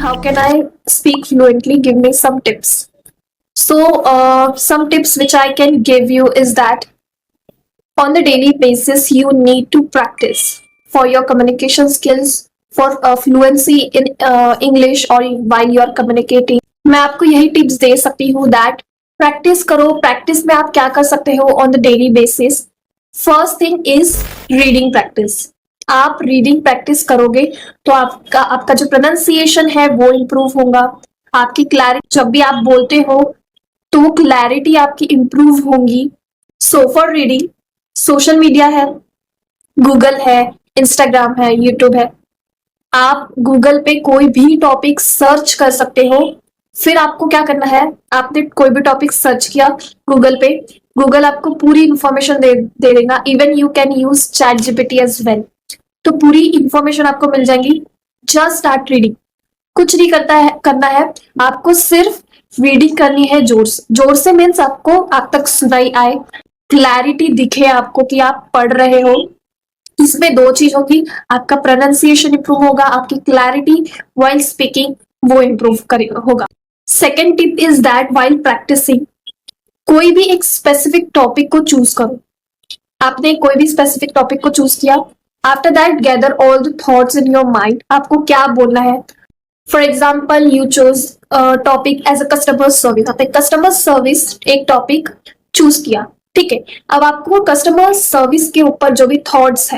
how can I speak fluently? Give me some tips. Some tips which I can give you is that on the daily basis, you need to practice for your communication skills, for fluency in English or while you are communicating. मैं आपको यही tips दे सकती हूँ that practice करो. Practice में आप क्या कर सकते हो on the daily basis. First thing is reading practice. आप रीडिंग प्रैक्टिस करोगे तो आपका आपका जो प्रोनाउंसिएशन है वो इम्प्रूव होगा. आपकी क्लैरिटी, जब भी आप बोलते हो तो वो क्लैरिटी आपकी इम्प्रूव होगी. So for reading, social media है, गूगल है, इंस्टाग्राम है, यूट्यूब है. आप गूगल पे कोई भी टॉपिक सर्च कर सकते हो. फिर आपको क्या करना है, आपने कोई भी टॉपिक सर्च किया गूगल पे, गूगल आपको पूरी इंफॉर्मेशन दे देगा. Even you can use chat GPT as well. तो पूरी इंफॉर्मेशन आपको मिल जाएगी. Just start reading. कुछ नहीं करना है, आपको सिर्फ रीडिंग करनी है. जोर से मीन्स आपको आप तक सुनाई आए, क्लैरिटी दिखे आपको कि आप पढ़ रहे हो. इसमें दो चीज होगी, आपका प्रोनाउंसिएशन इंप्रूव होगा, आपकी क्लैरिटी वाइल स्पीकिंग वो इंप्रूव होगा. Second tip is that while practicing, कोई भी एक स्पेसिफिक टॉपिक को चूज करो. आपने कोई भी स्पेसिफिक टॉपिक को चूज किया. After that gather all the thoughts in your mind. आपको क्या बोलना है. For example you choose topic as a customer service. आपने कस्टमर सर्विस एक टॉपिक चूज किया, ठीक है. अब आपको कस्टमर सर्विस के ऊपर जो भी थॉट्स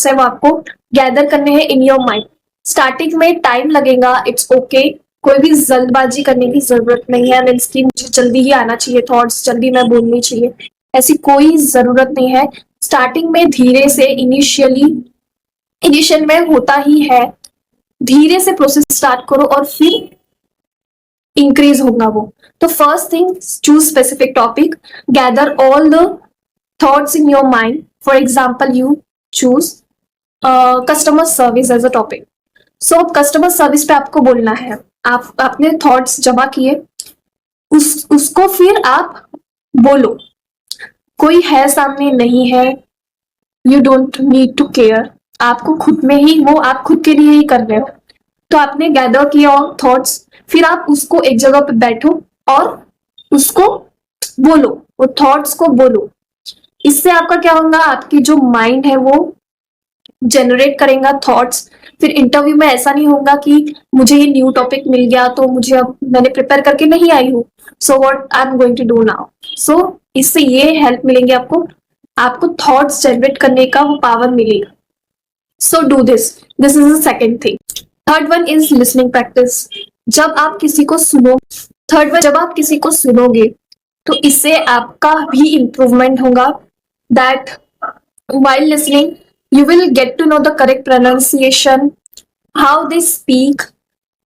है वो आपको गैदर करने हैं इन योर माइंड. स्टार्टिंग में टाइम लगेगा, इट्स ओके. कोई भी जल्दबाजी करने की जरूरत नहीं है. मीन्स की मुझे जल्दी ही आना चाहिए, थॉट्स जल्दी मैं बोलनी चाहिए, ऐसी कोई जरूरत नहीं है. स्टार्टिंग में धीरे से इनिशियल में होता ही है, धीरे से प्रोसेस स्टार्ट करो और फिर इंक्रीज होगा वो. तो first thing, choose specific topic, gather all the thoughts in your mind. For example you choose customer service as a topic. So customer service पे आपको बोलना है. आपने थॉट्स जमा किए, उसको फिर आप बोलो. कोई है सामने, नहीं है, you don't need to care. आपको खुद में ही वो, आप खुद के लिए ही कर रहे हो. तो आपने गैदर किया थॉट्स, फिर आप उसको एक जगह पे बैठो और उसको बोलो, वो थॉट्स को बोलो. इससे आपका क्या होगा, आपकी जो माइंड है वो जनरेट करेगा थॉट्स. फिर इंटरव्यू में ऐसा नहीं होगा कि मुझे ये न्यू टॉपिक मिल गया तो मुझे अब मैंने प्रिपेयर करके नहीं आई हूँ, so what I am going to do now. So इससे ये हेल्प मिलेंगे आपको थॉट्स जनरेट करने का वो पावर मिलेगा. So do this is the second thing. Third one is listening practice. जब आप किसी को सुनोगे तो इससे आपका भी इम्प्रूवमेंट होगा. That while listening you will get to know the correct pronunciation, how they speak.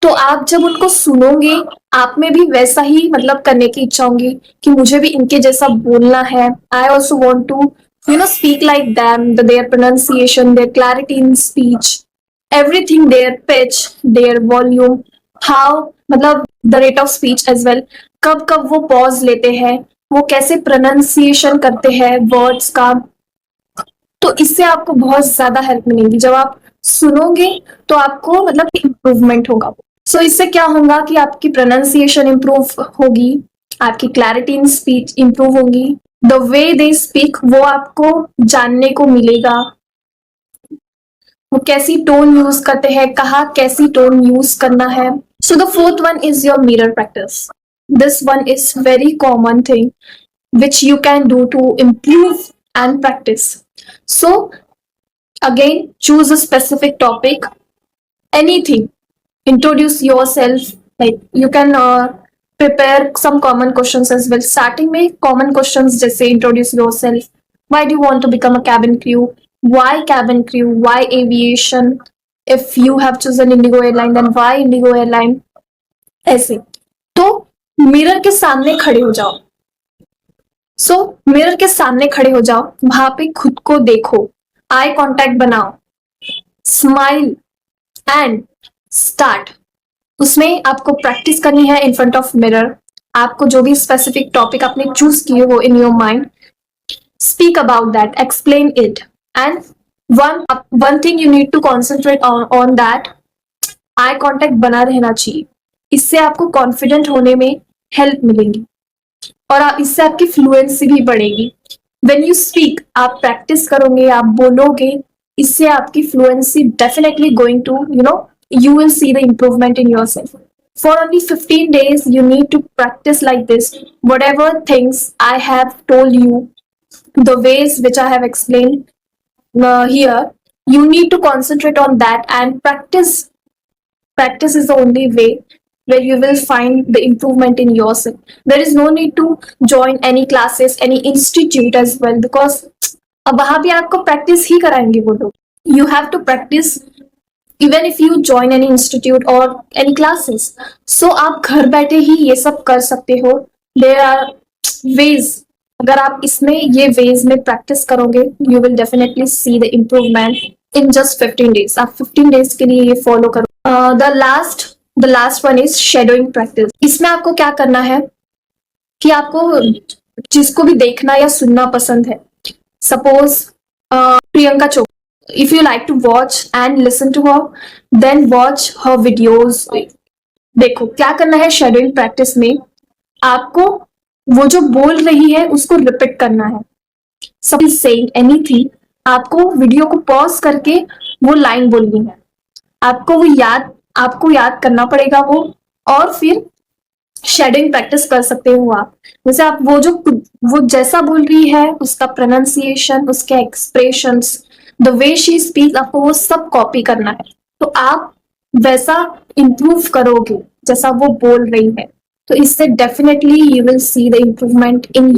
तो आप जब उनको सुनोगे, आप में भी वैसा ही मतलब करने की इच्छा होगी कि मुझे भी इनके जैसा बोलना है. I also want to speak like them. Their pronunciation, their clarity in speech, everything, their pitch, their volume, how मतलब the rate of speech as well. कब कब वो पॉज लेते हैं, वो कैसे प्रोनाउंसिएशन करते हैं वर्ड्स का. तो इससे आपको बहुत ज्यादा हेल्प मिलेगी. जब आप सुनोगे तो आपको मतलब इम्प्रूवमेंट होगा. सो इससे क्या होगा कि आपकी प्रोनाउंसिएशन इम्प्रूव होगी, आपकी क्लैरिटी इन स्पीच इम्प्रूव होगी. द वे दे स्पीक वो आपको जानने को मिलेगा, वो कैसी टोन यूज करते हैं, कहाँ कैसी टोन यूज करना है. So the fourth one is your mirror practice. This one is very common thing which you can do to improve and practice. So again, choose a specific topic, anything, introduce yourself. Like you can prepare some common questions as well. Starting में common questions जैसे introduce yourself, why do you want to become a cabin crew, why cabin crew, why aviation, if you have chosen Indigo airline then why Indigo airline. ऐसे तो mirror के सामने खड़े हो जाओ. Mirror के सामने खड़े हो जाओ, वहां पे खुद को देखो, आई कांटेक्ट बनाओ, स्माइल एंड स्टार्ट. उसमें आपको प्रैक्टिस करनी है इन फ्रंट ऑफ मिरर. आपको जो भी स्पेसिफिक टॉपिक आपने चूज किए हो इन your mind, speak about that, explain it. And one thing you need to concentrate on that, eye contact बना रहना चाहिए। इससे आपको कॉन्फिडेंट होने में हेल्प मिलेगी और इससे आपकी फ्लुएंसी भी बढ़ेगी। व्हेन यू स्पीक, आप प्रैक्टिस करोगे, आप बोलोगे, इससे आपकी fluency definitely going to you will see the improvement in yourself. For only 15 days, you need to practice like this. Whatever things I have told you, the ways which I have explained here, you need to concentrate on that and practice. Practice is the only way where you will find the improvement in yourself. There is no need to join any classes, any institute as well, because अब वहां भी आपको practice ही कराएंगे वो लोग. You have to practice even if you join any institute or any classes. So आप घर बैठे ही ये सब कर सकते हो. There are ways. अगर आप इसमें ये ways में practice करोगे, you will definitely see the improvement in just 15 days. आप 15 days के लिए ये follow करो. The last one is shadowing practice. इसमें आपको क्या करना है कि आपको जिसको भी देखना या सुनना पसंद है, suppose Priyanka Chopra, if you like to watch and listen to her, then watch her videos. देखो क्या करना है shadowing practice में, आपको वो जो बोल रही है उसको रिपीट करना है. Suppose saying anything, आपको वीडियो को पॉज करके वो लाइन बोलनी है. आपको याद करना पड़ेगा वो, और फिर शेडोइंग प्रैक्टिस कर सकते हो आप. जैसे आप वो जैसा बोल रही है, उसका प्रोनाउंसिएशन, उसके expressions, the way she speak, आपको वो सब कॉपी करना है. तो आप वैसा इम्प्रूव करोगे जैसा वो बोल रही है. तो इससे definitely you will see the improvement in